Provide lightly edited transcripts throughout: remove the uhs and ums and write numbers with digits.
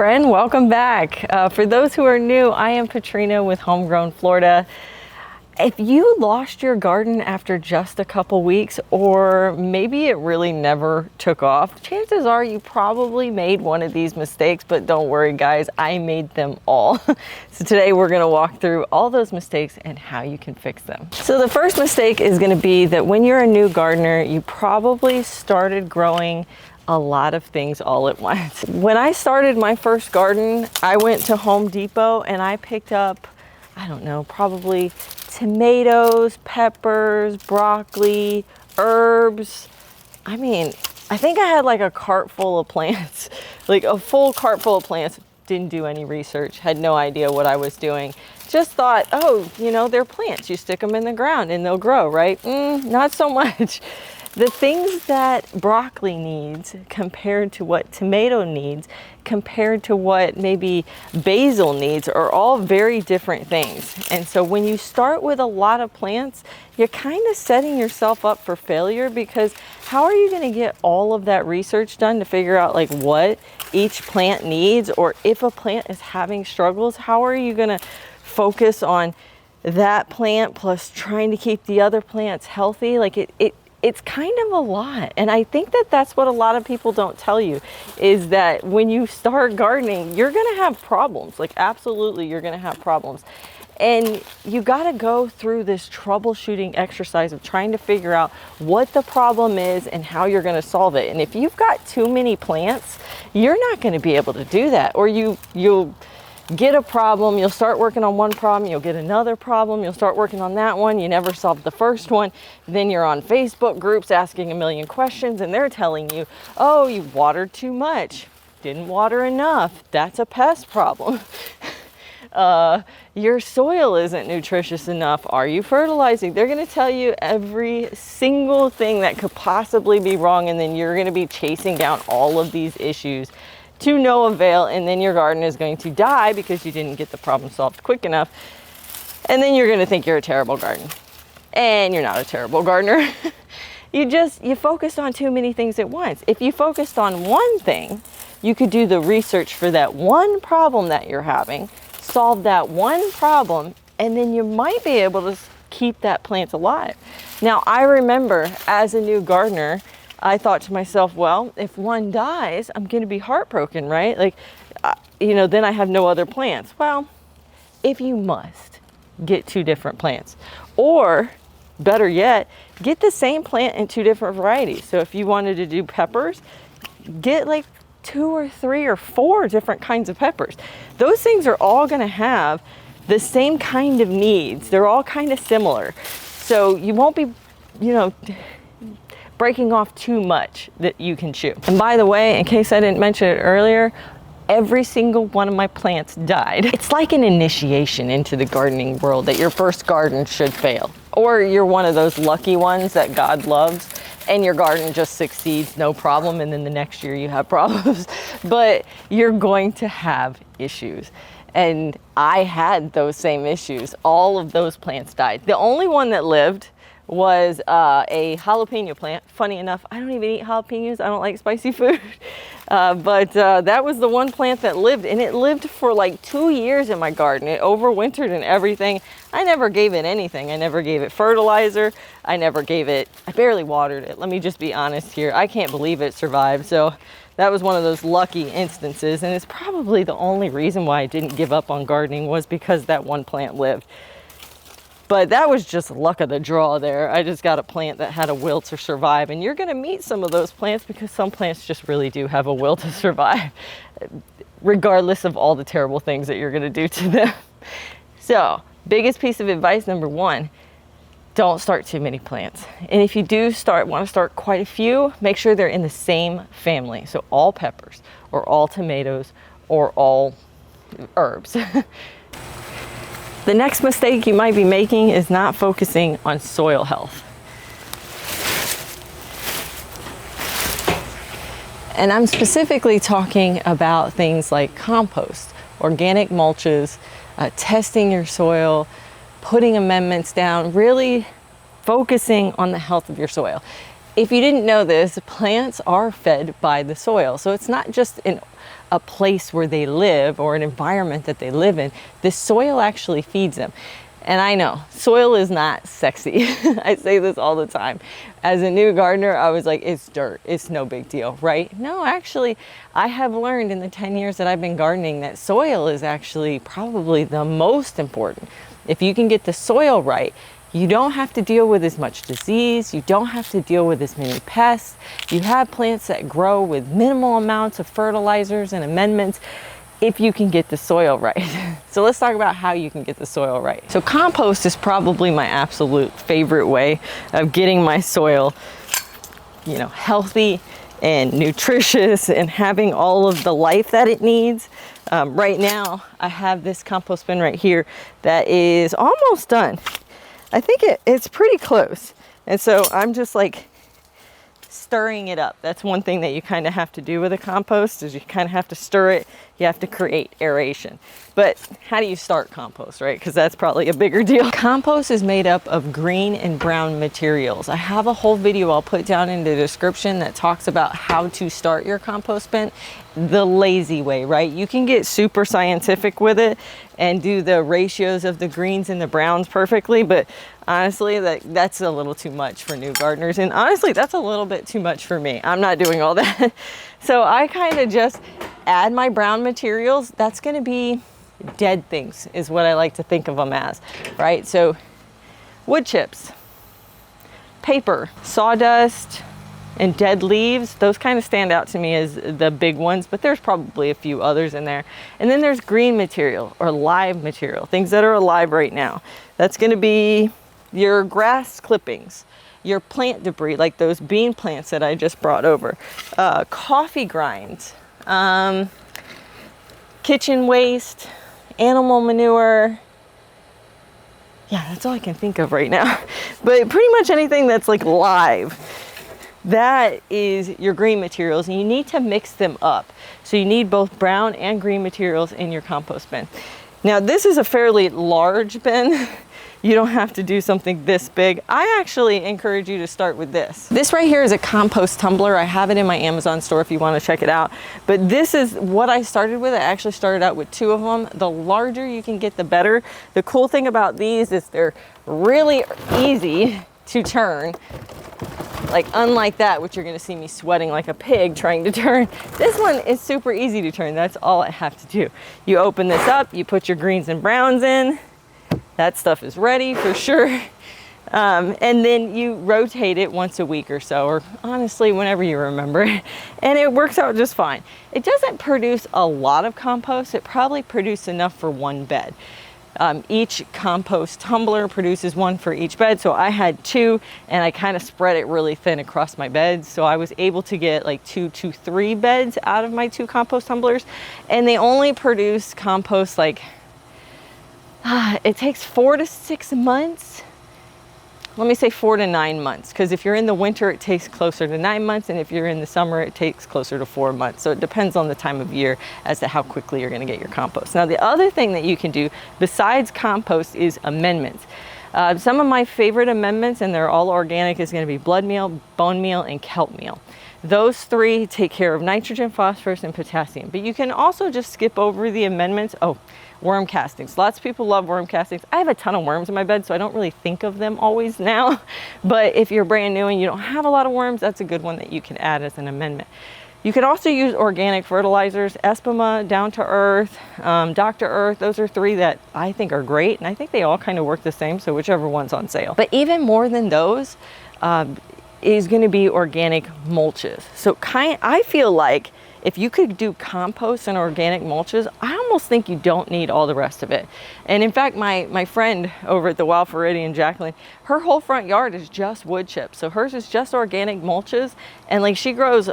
friend, welcome back. For those who are new, I am Katrina with Homegrown Florida. If you lost your garden after just a couple weeks, or maybe it really never took off, chances are you probably made one of these mistakes, but don't worry guys, I made them all. So today we're gonna walk through all those mistakes and how you can fix them. So the first mistake is gonna be that when you're a new gardener, you probably started growing a lot of things all at once. When I started my first garden, I went to Home Depot and I picked up, I don't know, probably tomatoes, peppers, broccoli, herbs. I mean, I think I had like a cart full of plants, like a full cart full of plants. Didn't do any research, had no idea what I was doing. Just thought, oh, you know, they're plants. You stick them in the ground and they'll grow, right? Not so much. The things that broccoli needs compared to what tomato needs, compared to what maybe basil needs, are all very different things. And so when you start with a lot of plants, you're kind of setting yourself up for failure, because how are you going to get all of that research done to figure out like what each plant needs? Or if a plant is having struggles, how are you going to focus on that plant plus trying to keep the other plants healthy? Like it's kind of a lot. And I think that that's what a lot of people don't tell you, is that when you start gardening, you're gonna have problems. Like absolutely, you're gonna have problems. And you gotta go through this troubleshooting exercise of trying to figure out what the problem is and how you're gonna solve it. And if you've got too many plants, you're not gonna be able to do that. Or you'll get a problem, you'll start working on one problem, you'll get another problem, you'll start working on that one, you never solved the first one, then you're on Facebook groups asking a million questions and they're telling you, oh, you watered too much, didn't water enough, that's a pest problem. Your soil isn't nutritious enough, are you fertilizing? They're gonna tell you every single thing that could possibly be wrong, and then you're gonna be chasing down all of these issues to no avail, and then your garden is going to die because you didn't get the problem solved quick enough. And then you're going to think you're a terrible gardener. And you're not a terrible gardener. You focused on too many things at once. If you focused on one thing, you could do the research for that one problem that you're having, solve that one problem, and then you might be able to keep that plant alive. Now, I remember as a new gardener, I thought to myself, well, if one dies, I'm going to be heartbroken, right? Like, you know, then I have no other plants. Well, if you must, get two different plants. Or, better yet, get the same plant in two different varieties. So if you wanted to do peppers, get like 2 or 3 or 4 different kinds of peppers. Those things are all going to have the same kind of needs. They're all kind of similar. So you won't be, you know, breaking off too much that you can chew. And by the way, in case I didn't mention it earlier, every single one of my plants died. It's like an initiation into the gardening world, that your first garden should fail. Or you're one of those lucky ones that God loves and your garden just succeeds, no problem, and then the next year you have problems. But you're going to have issues. And I had those same issues. All of those plants died. The only one that lived was a jalapeno plant. Funny enough, I don't even eat jalapenos. I don't like spicy food. But that was the one plant that lived, and it lived for like 2 years in my garden. It overwintered and everything. I never gave it anything. I never gave it fertilizer. I barely watered it. Let me just be honest here. I can't believe it survived. So that was one of those lucky instances, and it's probably the only reason why I didn't give up on gardening, was because that one plant lived. But that was just luck of the draw there. I just got a plant that had a will to survive. And you're gonna meet some of those plants, because some plants just really do have a will to survive, regardless of all the terrible things that you're gonna do to them. So, biggest piece of advice, number 1, don't start too many plants. And if you do want to start quite a few, make sure they're in the same family. So all peppers, or all tomatoes, or all herbs. The next mistake you might be making is not focusing on soil health. And I'm specifically talking about things like compost, organic mulches, testing your soil, putting amendments down, really focusing on the health of your soil. If you didn't know this, plants are fed by the soil. So it's not just a place where they live or an environment that they live in, the soil actually feeds them. And I know soil is not sexy. I say this all the time. As a new gardener, I was like, it's dirt, it's no big deal, right? No, actually, I have learned in the 10 years that I've been gardening that soil is actually probably the most important. If you can get the soil right, you don't have to deal with as much disease. You don't have to deal with as many pests. You have plants that grow with minimal amounts of fertilizers and amendments if you can get the soil right. So let's talk about how you can get the soil right. So compost is probably my absolute favorite way of getting my soil, you know, healthy and nutritious and having all of the life that it needs. Right now, I have this compost bin right here that is almost done. I think it's pretty close. And so I'm just like stirring it up. That's one thing that you kind of have to do with a compost, is you kind of have to stir it. You have to create aeration. But how do you start compost, right? Because that's probably a bigger deal. Compost is made up of green and brown materials. I have a whole video I'll put down in the description that talks about how to start your compost bin the lazy way, right? You can get super scientific with it and do the ratios of the greens and the browns perfectly, but honestly, that's a little too much for new gardeners. And honestly, that's a little bit too much for me. I'm not doing all that. So I kind of just add my brown materials. That's going to be dead things is what I like to think of them as, right? So wood chips, paper, sawdust, and dead leaves, those kind of stand out to me as the big ones, but there's probably a few others in there. And then there's green material or live material, things that are alive right now. That's going to be your grass clippings, your plant debris, like those bean plants that I just brought over, coffee grinds, kitchen waste, animal manure. Yeah, that's all I can think of right now. But pretty much anything that's like live, that is your green materials, and you need to mix them up. So you need both brown and green materials in your compost bin. Now this is a fairly large bin. You don't have to do something this big. I actually encourage you to start with this. This right here is a compost tumbler. I have it in my Amazon store if you want to check it out. But this is what I started with. I actually started out with 2 of them. The larger you can get, the better. The cool thing about these is they're really easy to turn. Like unlike that, which you're gonna see me sweating like a pig trying to turn. This one is super easy to turn. That's all I have to do. You open this up, you put your greens and browns in. That stuff is ready for sure. And then you rotate it once a week or so, or honestly, whenever you remember. And it works out just fine. It doesn't produce a lot of compost. It probably produces enough for 1 bed. Each compost tumbler produces 1 for each bed. So I had 2 and I kind of spread it really thin across my beds. So I was able to get like 2 to 3 beds out of my 2 compost tumblers. And they only produce compost like, it takes 4 to 6 months. Let me say 4 to 9 months, because if you're in the winter, it takes closer to 9 months, and if you're in the summer, it takes closer to 4 months. So it depends on the time of year as to how quickly you're going to get your compost. Now, the other thing that you can do besides compost is amendments. Some of my favorite amendments, and they're all organic, is going to be blood meal, bone meal, and kelp meal. Those 3 take care of nitrogen, phosphorus, and potassium. But you can also just skip over the amendments. Oh, worm castings. Lots of people love worm castings. I have a ton of worms in my bed, so I don't really think of them always now. But if you're brand new and you don't have a lot of worms, that's a good one that you can add as an amendment. You can also use organic fertilizers, Espuma, Down to Earth, Dr. Earth. Those are 3 that I think are great, and I think they all kind of work the same, so whichever one's on sale. But even more than those is going to be organic mulches. So I feel like if you could do compost and organic mulches, I almost think you don't need all the rest of it. And in fact, my friend over at the Wild Floridian, Jacqueline, her whole front yard is just wood chips. So hers is just organic mulches, and like she grows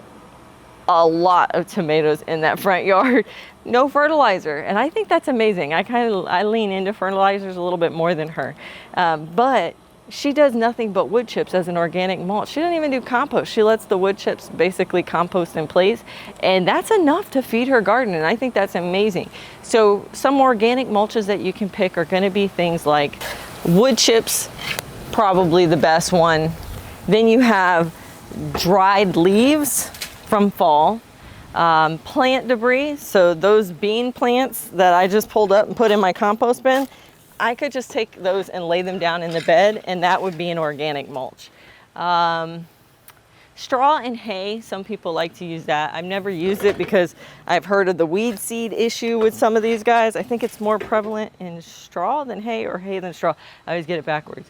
a lot of tomatoes in that front yard, no fertilizer. And I think that's amazing. I lean into fertilizers a little bit more than her. But she does nothing but wood chips as an organic mulch. She doesn't even do compost. She lets the wood chips basically compost in place, and that's enough to feed her garden, and I think that's amazing. So some organic mulches that you can pick are going to be things like wood chips, probably the best one. Then you have dried leaves from fall. Plant debris, so those bean plants that I just pulled up and put in my compost bin, I could just take those and lay them down in the bed, and that would be an organic mulch. Straw and hay, some people like to use that. I've never used it because I've heard of the weed seed issue with some of these guys. I think it's more prevalent in straw than hay, or hay than straw. I always get it backwards.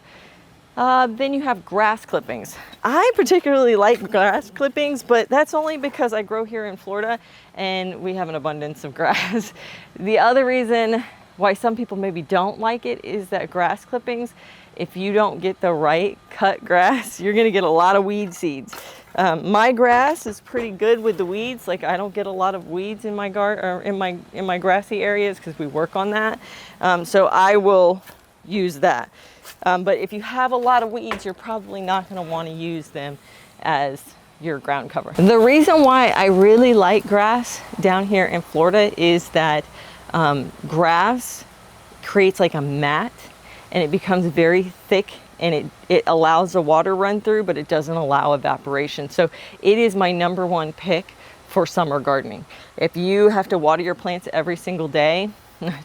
Then you have grass clippings. I particularly like grass clippings, but that's only because I grow here in Florida and we have an abundance of grass. The other reason why some people maybe don't like it is that grass clippings, if you don't get the right cut grass, you're gonna get a lot of weed seeds. My grass is pretty good with the weeds. Like, I don't get a lot of weeds in my garden or in my grassy areas because we work on that. So I will use that. But if you have a lot of weeds, you're probably not going to want to use them as your ground cover. The reason why I really like grass down here in Florida is that grass creates like a mat, and it becomes very thick, and it allows the water run through, but it doesn't allow evaporation. So it is my #1 pick for summer gardening. If you have to water your plants every single day,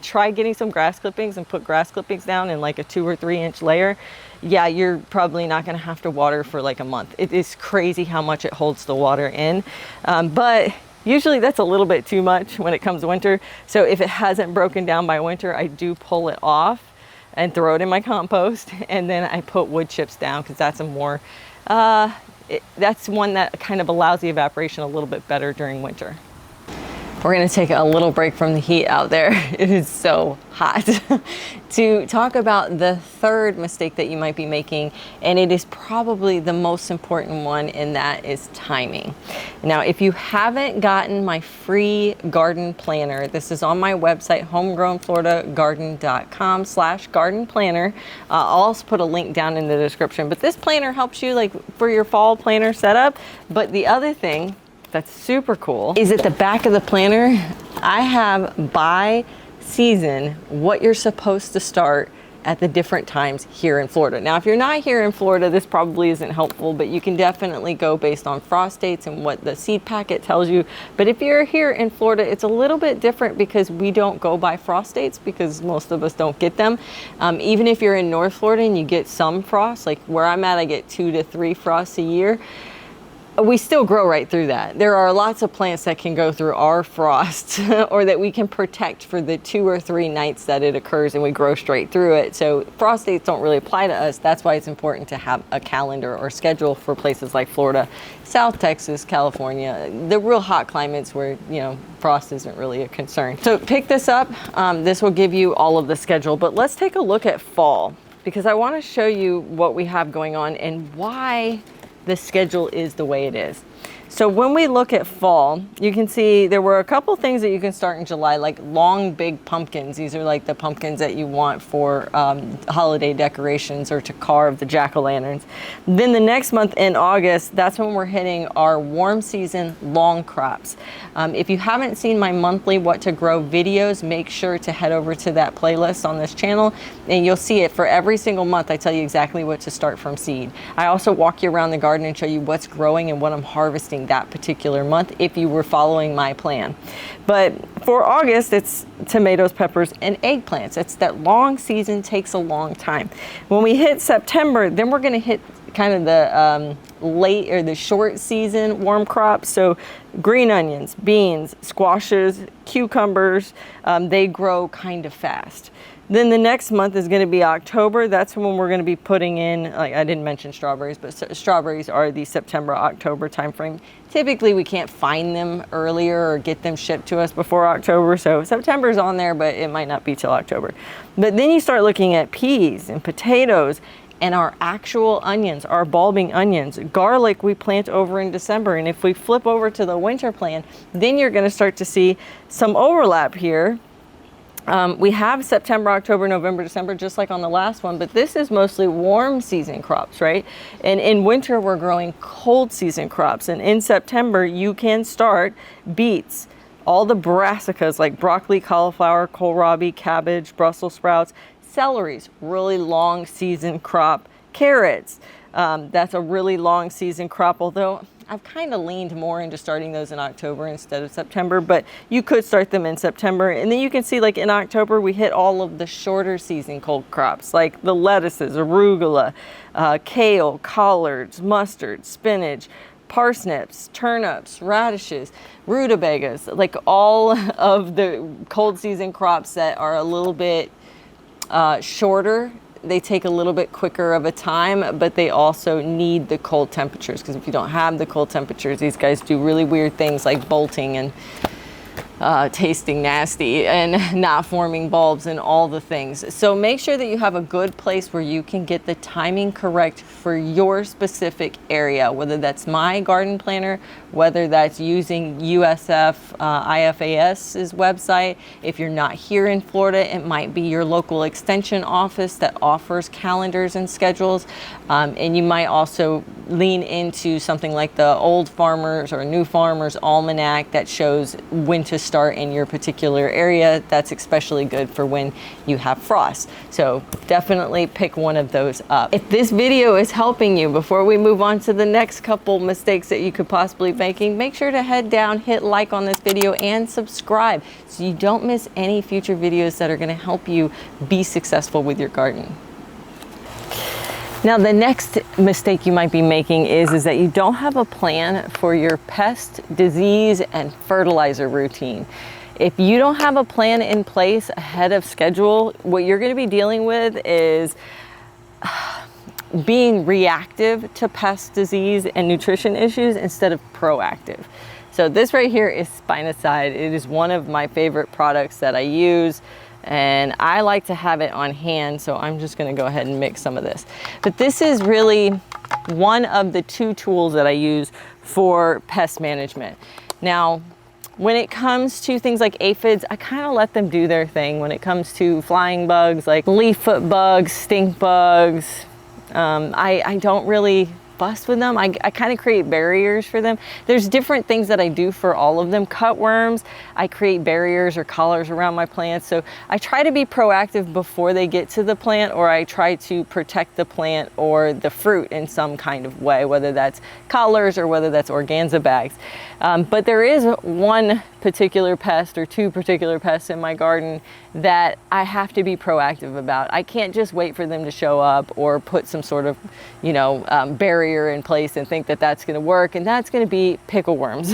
try getting some grass clippings and put grass clippings down in like a 2 or 3 inch layer. Yeah, you're probably not going to have to water for like a month. It is crazy how much it holds the water in. But usually that's a little bit too much when it comes to winter. So if it hasn't broken down by winter, I do pull it off and throw it in my compost. And then I put wood chips down because that's a more, that's one that kind of allows the evaporation a little bit better during winter. We're going to take a little break from the heat out there. It is so hot to talk about the third mistake that you might be making, and it is probably the most important one, and that is timing. Now, if you haven't gotten my free garden planner, this is on my website, homegrownfloridagarden.com/garden planner. I'll also put a link down in the description, but this planner helps you like for your fall planner setup. But the other thing that's super cool is at the back of the planner, I have by season what you're supposed to start at the different times here in Florida. Now, if you're not here in Florida, this probably isn't helpful, but you can definitely go based on frost dates and what the seed packet tells you. But if you're here in Florida, it's a little bit different because we don't go by frost dates because most of us don't get them. Even if you're in North Florida and you get some frost, like where I'm at, I get 2 to 3 frosts a year. We still grow right through that. There are lots of plants that can go through our frost or that we can protect for the 2 or 3 nights that it occurs, and we grow straight through it. So frost dates don't really apply to us. That's why it's important to have a calendar or schedule for places like Florida, South Texas, California, the real hot climates where, you know, frost isn't really a concern. So pick this up. This will give you all of the schedule, but let's take a look at fall because I want to show you what we have going on and why the schedule is the way it is. So when we look at fall, you can see there were a couple things that you can start in July, like long, big pumpkins. These are like the pumpkins that you want for holiday decorations or to carve the jack-o'-lanterns. Then the next month in August, that's when we're hitting our warm season long crops. If you haven't seen my monthly What to Grow videos, make sure to head over to that playlist on this channel and you'll see it. For every single month, I tell you exactly what to start from seed. I also walk you around the garden and show you what's growing and what I'm harvesting that particular month if you were following my plan. But for August, it's tomatoes, peppers, and eggplants. It's that long season, takes a long time. When we hit September, then we're going to hit kind of the late or the short season warm crops. So green onions, beans, squashes, cucumbers, they grow kind of fast. Then the next month is going to be October. That's when we're going to be putting in, like I didn't mention strawberries, but strawberries are the September, October timeframe. Typically we can't find them earlier or get them shipped to us before October. So September's on there, but it might not be till October. But then you start looking at peas and potatoes and our actual onions, our bulbing onions. Garlic we plant over in December. And if we flip over to the winter plan, then you're going to start to see some overlap here. We have September, October, November, December, just like on the last one, but this is mostly warm season crops, right? And in winter, we're growing cold season crops. And in September, you can start beets, all the brassicas like broccoli, cauliflower, kohlrabi, cabbage, Brussels sprouts, celeries, really long season crop, carrots. That's a really long season crop, although I've kind of leaned more into starting those in October instead of September, but you could start them in September. And then you can see, like in October, we hit all of the shorter season cold crops, like the lettuces, arugula, kale, collards, mustard, spinach, parsnips, turnips, radishes, rutabagas, like all of the cold season crops that are a little bit shorter. They take a little bit quicker of a time, but they also need the cold temperatures, because if you don't have the cold temperatures, these guys do really weird things like bolting and tasting nasty and not forming bulbs and all the things. So make sure that you have a good place where you can get the timing correct for your specific area, whether that's my garden planner, whether that's using USF IFAS's website. If you're not here in Florida, it might be your local extension office that offers calendars and schedules. And you might also lean into something like the Old Farmers or New Farmers Almanac that shows when to start in your particular area. That's especially good for when you have frost. So definitely pick one of those up. If this video is helping you, before we move on to the next couple mistakes that you could possibly be making, make sure to head down, hit like on this video, and subscribe so you don't miss any future videos that are going to help you be successful with your garden. Now, the next mistake you might be making is that you don't have a plan for your pest, disease, and fertilizer routine. If you don't have a plan in place ahead of schedule, what you're going to be dealing with is being reactive to pest, disease, and nutrition issues instead of proactive. So this right here is spinoside. It is one of my favorite products that I use, and I like to have it on hand, so I'm just going to go ahead and mix some of this. But this is really one of the two tools that I use for pest management. Now, when it comes to things like aphids, I kind of let them do their thing. When it comes to flying bugs like leaf foot bugs, stink bugs, I don't really fuss with them. I kind of create barriers for them. There's different things that I do for all of them. Cutworms, I create barriers or collars around my plants. So I try to be proactive before they get to the plant, or I try to protect the plant or the fruit in some kind of way, whether that's collars or whether that's organza bags. But there is one particular pest or two particular pests in my garden that I have to be proactive about. I can't just wait for them to show up or put some sort of, barrier in place and think that that's going to work, and that's going to be pickle worms.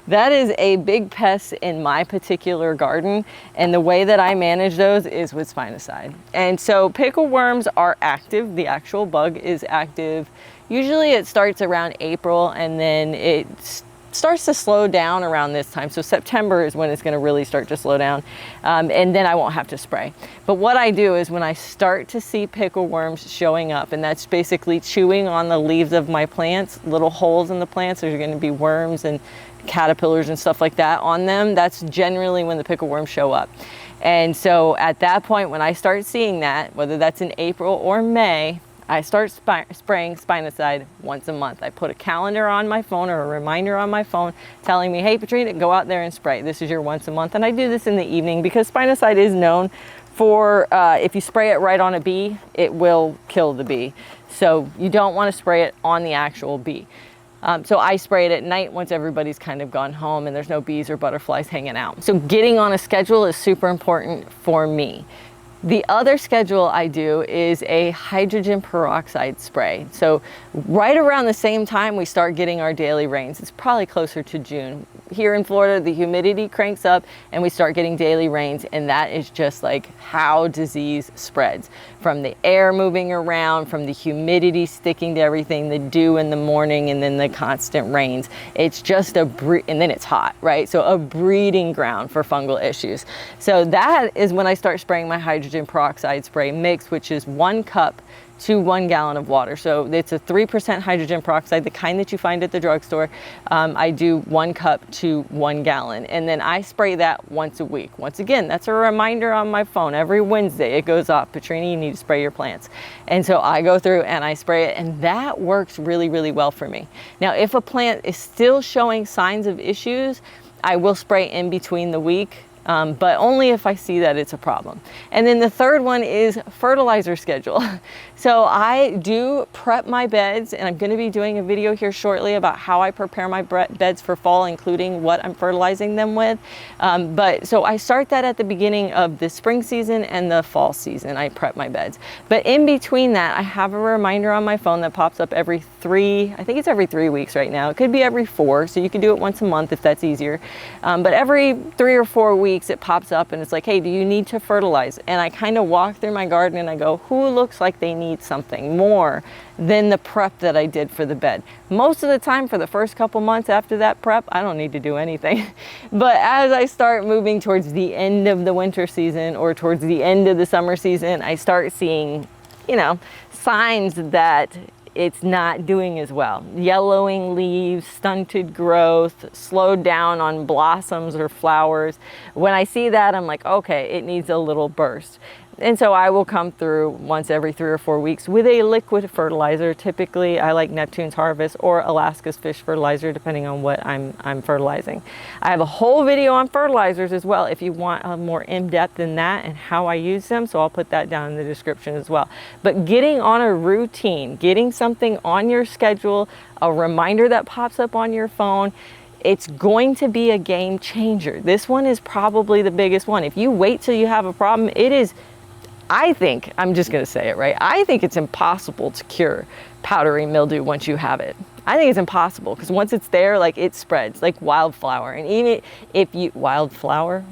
That is a big pest in my particular garden, and the way that I manage those is with spinoside. And so pickle worms are active. The actual bug is active. Usually it starts around April, and then it starts to slow down around this time. So September is when it's going to really start to slow down, and then I won't have to spray. But what I do is when I start to see pickle worms showing up, and that's basically chewing on the leaves of my plants, little holes in the plants, there's going to be worms and caterpillars and stuff like that on them. That's generally when the pickle worms show up. And so at that point, when I start seeing that, whether that's in April or May, I start spraying spinoside once a month. I put a calendar on my phone or a reminder on my phone telling me, hey, Patrina, go out there and spray. This is your once a month. And I do this in the evening because spinoside is known for, if you spray it right on a bee, it will kill the bee. So you don't want to spray it on the actual bee. So I spray it at night once everybody's kind of gone home and there's no bees or butterflies hanging out. So getting on a schedule is super important for me. The other schedule I do is a hydrogen peroxide spray. So right around the same time we start getting our daily rains, it's probably closer to June. Here in Florida, the humidity cranks up and we start getting daily rains, and that is just like how disease spreads. From the air moving around, from the humidity sticking to everything, the dew in the morning, and then the constant rains. It's just and then it's hot, right? So a breeding ground for fungal issues. So that is when I start spraying my hydrogen peroxide spray mix, which is 1 cup to 1 gallon of water. So it's a 3% hydrogen peroxide, the kind that you find at the drugstore. I do 1 cup to 1 gallon. And then I spray that once a week. Once again, that's a reminder on my phone. Every Wednesday it goes off, Patrina, you need to spray your plants. And so I go through and I spray it, and that works really, really well for me. Now, if a plant is still showing signs of issues, I will spray in between the week. but only if I see that it's a problem. And then the third one is fertilizer schedule. So I do prep my beds, and I'm going to be doing a video here shortly about how I prepare my beds for fall, including what I'm fertilizing them with. But so I start that at the beginning of the spring season and the fall season. I prep my beds. But in between that, I have a reminder on my phone that pops up every I think it's every 3 weeks right now. It could be every 4, so you can do it once a month if that's easier. But every 3 or 4 weeks it pops up and it's like, hey, do you need to fertilize? And I kind of walk through my garden and I go, who looks like they need something more than the prep that I did for the bed? Most of the time, for the first couple months after that prep, I don't need to do anything. But as I start moving towards the end of the winter season or towards the end of the summer season, I start seeing, you know, signs that it's not doing as well. Yellowing leaves, stunted growth, slowed down on blossoms or flowers. When I see that, I'm like, okay, it needs a little burst. And so I will come through once every 3 or 4 weeks with a liquid fertilizer. Typically, I like Neptune's Harvest or Alaska's Fish fertilizer, depending on what I'm fertilizing. I have a whole video on fertilizers as well if you want a more in-depth than that and how I use them. So I'll put that down in the description as well. But getting on a routine, getting something on your schedule, a reminder that pops up on your phone, it's going to be a game changer. This one is probably the biggest one. If you wait till you have a problem, it is, I think, I'm just going to say it, right? I think it's impossible to cure powdery mildew once you have it. I think it's impossible because once it's there, like, it spreads like wildflower. And even if you, wildfire.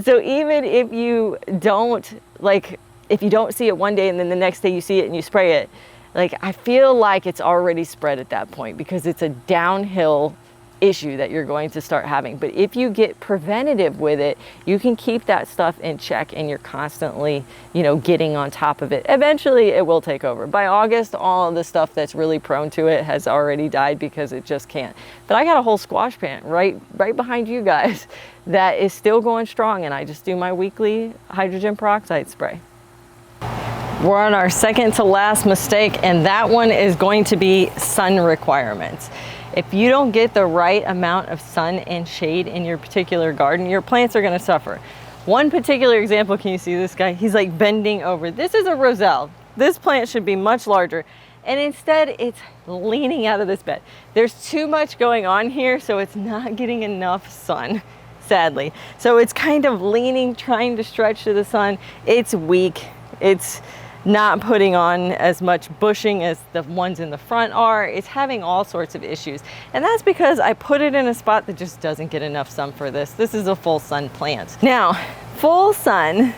So even if you don't, like, if you don't see it one day and then the next day you see it and you spray it, like, I feel like it's already spread at that point because it's a downhill issue that you're going to start having. But if you get preventative with it, you can keep that stuff in check and you're constantly, you know, getting on top of it. Eventually it will take over. By August, all of the stuff that's really prone to it has already died because it just can't. But I got a whole squash plant right behind you guys that is still going strong, and I just do my weekly hydrogen peroxide spray. We're on our second to last mistake, and that one is going to be sun requirements. If you don't get the right amount of sun and shade in your particular garden, your plants are going to suffer. One particular example, can you see this guy? He's like bending over. This is a roselle. This plant should be much larger, and instead it's leaning out of this bed. There's too much going on here, so it's not getting enough sun, sadly. So it's kind of leaning, trying to stretch to the sun. It's weak. It's not putting on as much bushing as the ones in the front are. It's having all sorts of issues. And that's because I put it in a spot that just doesn't get enough sun for this. This is a full sun plant. Now, full sun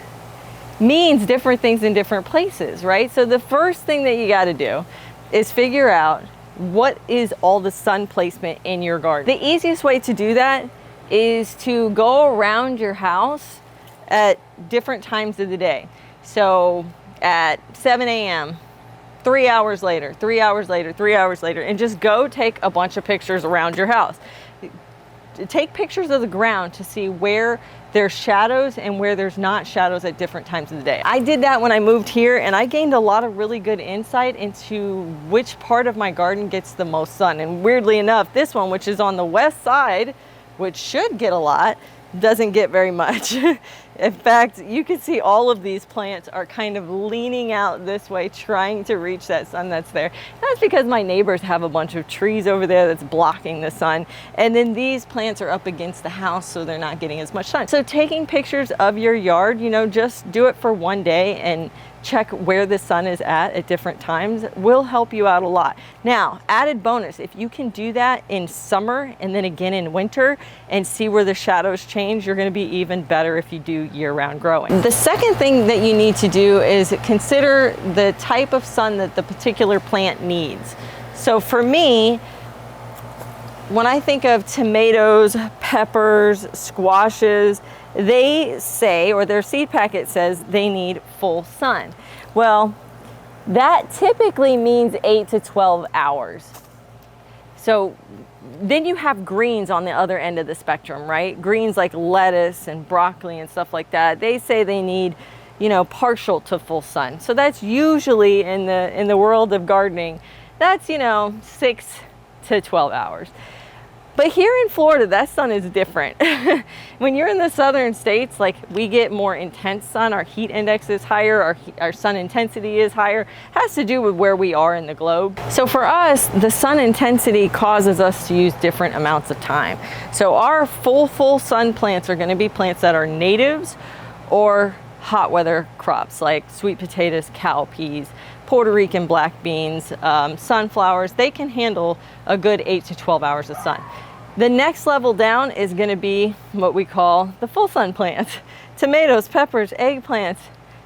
means different things in different places, right? So the first thing that you got to do is figure out what is all the sun placement in your garden. The easiest way to do that is to go around your house at different times of the day. So at 7 a.m., 3 hours later, 3 hours later, 3 hours later, and just go take a bunch of pictures around your house. Take pictures of the ground to see where there's shadows and where there's not shadows at different times of the day. I did that when I moved here, and I gained a lot of really good insight into which part of my garden gets the most sun. And weirdly enough, this one, which is on the west side, which should get a lot, doesn't get very much. In fact, you can see all of these plants are kind of leaning out this way, trying to reach that sun that's there. That's because my neighbors have a bunch of trees over there that's blocking the sun. And then these plants are up against the house, so they're not getting as much sun. So taking pictures of your yard, you know, just do it for one day and check where the sun is at different times will help you out a lot. Now, added bonus, if you can do that in summer and then again in winter and see where the shadows change, you're going to be even better if you do year-round growing. The second thing that you need to do is consider the type of sun that the particular plant needs. So for me, when I think of tomatoes, peppers, squashes, they say, or their seed packet says, they need full sun. Well, that typically means 8 to 12 hours. So then you have greens on the other end of the spectrum, right? Greens like lettuce and broccoli and stuff like that. They say they need, you know, partial to full sun. So that's usually in the world of gardening, that's, you know, 6 to 12 hours. But here in Florida, that sun is different. When you're in the southern states, like we get more intense sun, our heat index is higher, our sun intensity is higher. Has to do with where we are in the globe. So for us, the sun intensity causes us to use different amounts of time. So our full sun plants are gonna be plants that are natives or hot weather crops like sweet potatoes, cowpeas, Puerto Rican black beans, sunflowers. They can handle a good 8 to 12 hours of sun. The next level down is going to be what we call the full sun plants. Tomatoes, peppers, eggplants,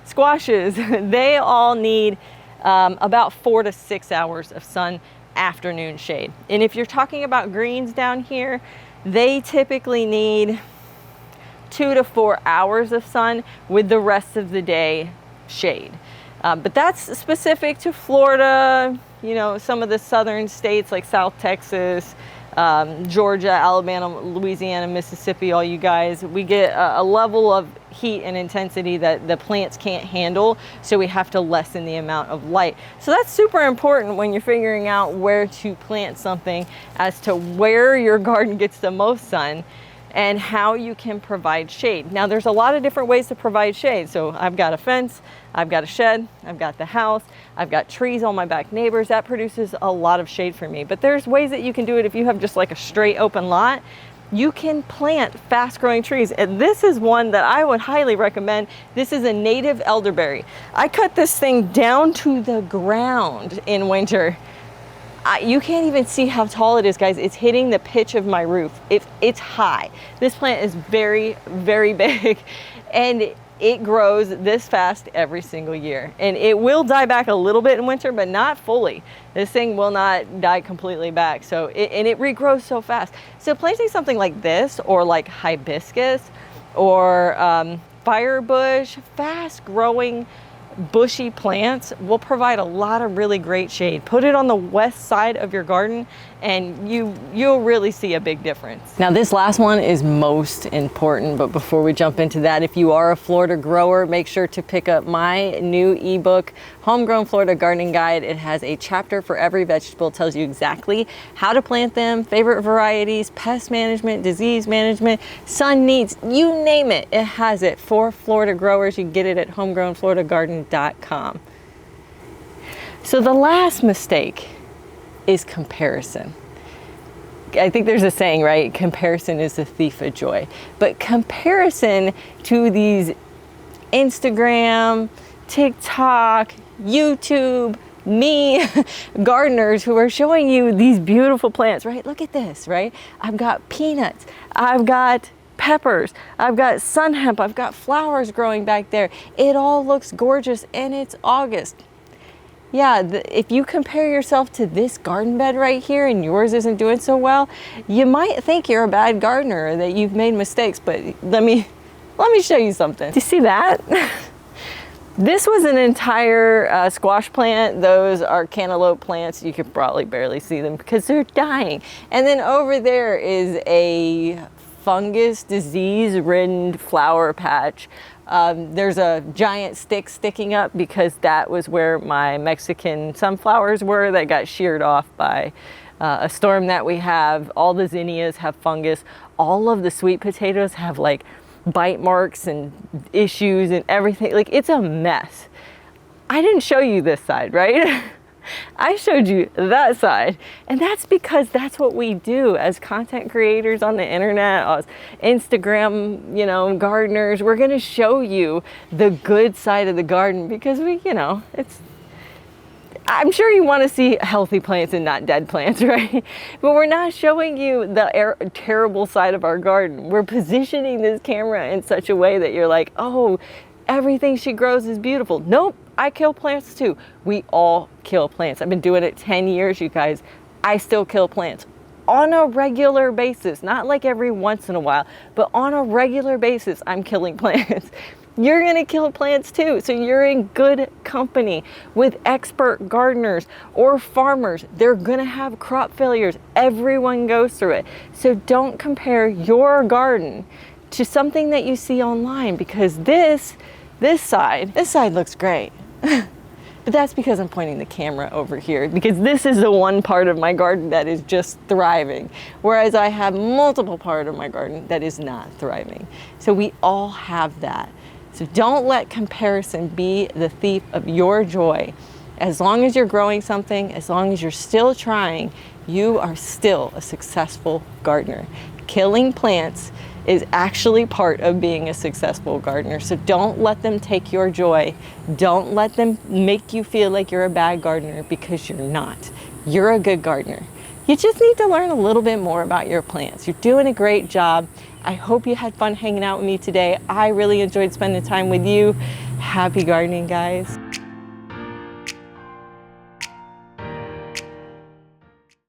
squashes, they all need about 4 to 6 hours of sun afternoon shade. And if you're talking about greens down here, they typically need 2 to 4 hours of sun with the rest of the day shade. But that's specific to Florida, you know, some of the southern states like South Texas, Georgia, Alabama, Louisiana, Mississippi, all you guys, we get a level of heat and intensity that the plants can't handle, so we have to lessen the amount of light. So that's super important when you're figuring out where to plant something, as to where your garden gets the most sun and how you can provide shade. Now there's a lot of different ways to provide shade. So I've got a fence, I've got a shed, I've got the house, I've got trees on my back neighbors. That produces a lot of shade for me. But there's ways that you can do it if you have just like a straight open lot. You can plant fast growing trees. And this is one that I would highly recommend. This is a native elderberry. I cut this thing down to the ground in winter. You can't even see how tall it is, guys. It's hitting the pitch of my roof. It's high. This plant is very, very big, and it grows this fast every single year. And it will die back a little bit in winter, but not fully. This thing will not die completely back. So it regrows so fast. So planting something like this, or like hibiscus, or firebush, fast growing bushy plants will provide a lot of really great shade. Put it on the west side of your garden and you'll really see a big difference. Now this last one is most important, but before we jump into that, if you are a Florida grower, make sure to pick up my new ebook, Homegrown Florida Gardening Guide. It has a chapter for every vegetable. It tells you exactly how to plant them, favorite varieties, pest management, disease management, sun needs, you name it, it has it for Florida growers. You can get it at homegrownfloridagarden.com. So the last mistake is comparison. I think there's a saying, right? Comparison is the thief of joy. But comparison to these Instagram, TikTok, YouTube, me, gardeners who are showing you these beautiful plants, right? Look at this, right? I've got peanuts, I've got peppers, I've got sun hemp, I've got flowers growing back there. It all looks gorgeous and it's August. Yeah, if you compare yourself to this garden bed right here and yours isn't doing so well, you might think you're a bad gardener or that you've made mistakes, but let me show you something. Do you see that? This was an entire squash plant. Those are cantaloupe plants. You could probably barely see them because they're dying. And then over there is a fungus disease-ridden flower patch. There's a giant stick sticking up because that was where my Mexican sunflowers were that got sheared off by a storm that we have. All the zinnias have fungus. All of the sweet potatoes have like bite marks and issues and everything. Like, it's a mess. I didn't show you this side, right? I showed you that side, and that's because that's what we do as content creators on the internet, as Instagram, you know, gardeners. We're going to show you the good side of the garden because I'm sure you want to see healthy plants and not dead plants, right? But we're not showing you the terrible side of our garden. We're positioning this camera in such a way that you're like, oh, everything she grows is beautiful. Nope. I kill plants too. We all kill plants. I've been doing it 10 years, you guys. I still kill plants on a regular basis, not like every once in a while, but on a regular basis, I'm killing plants. You're gonna kill plants too. So you're in good company with expert gardeners or farmers. They're gonna have crop failures. Everyone goes through it. So don't compare your garden to something that you see online, because this side looks great. But that's because I'm pointing the camera over here, because this is the one part of my garden that is just thriving, whereas I have multiple parts of my garden that is not thriving. So we all have that. So don't let comparison be the thief of your joy. As long as you're growing something, as long as you're still trying, you are still a successful gardener. Killing plants is actually part of being a successful gardener. So don't let them take your joy. Don't let them make you feel like you're a bad gardener, because you're not. You're a good gardener. You just need to learn a little bit more about your plants. You're doing a great job. I hope you had fun hanging out with me today. I really enjoyed spending time with you. Happy gardening, guys.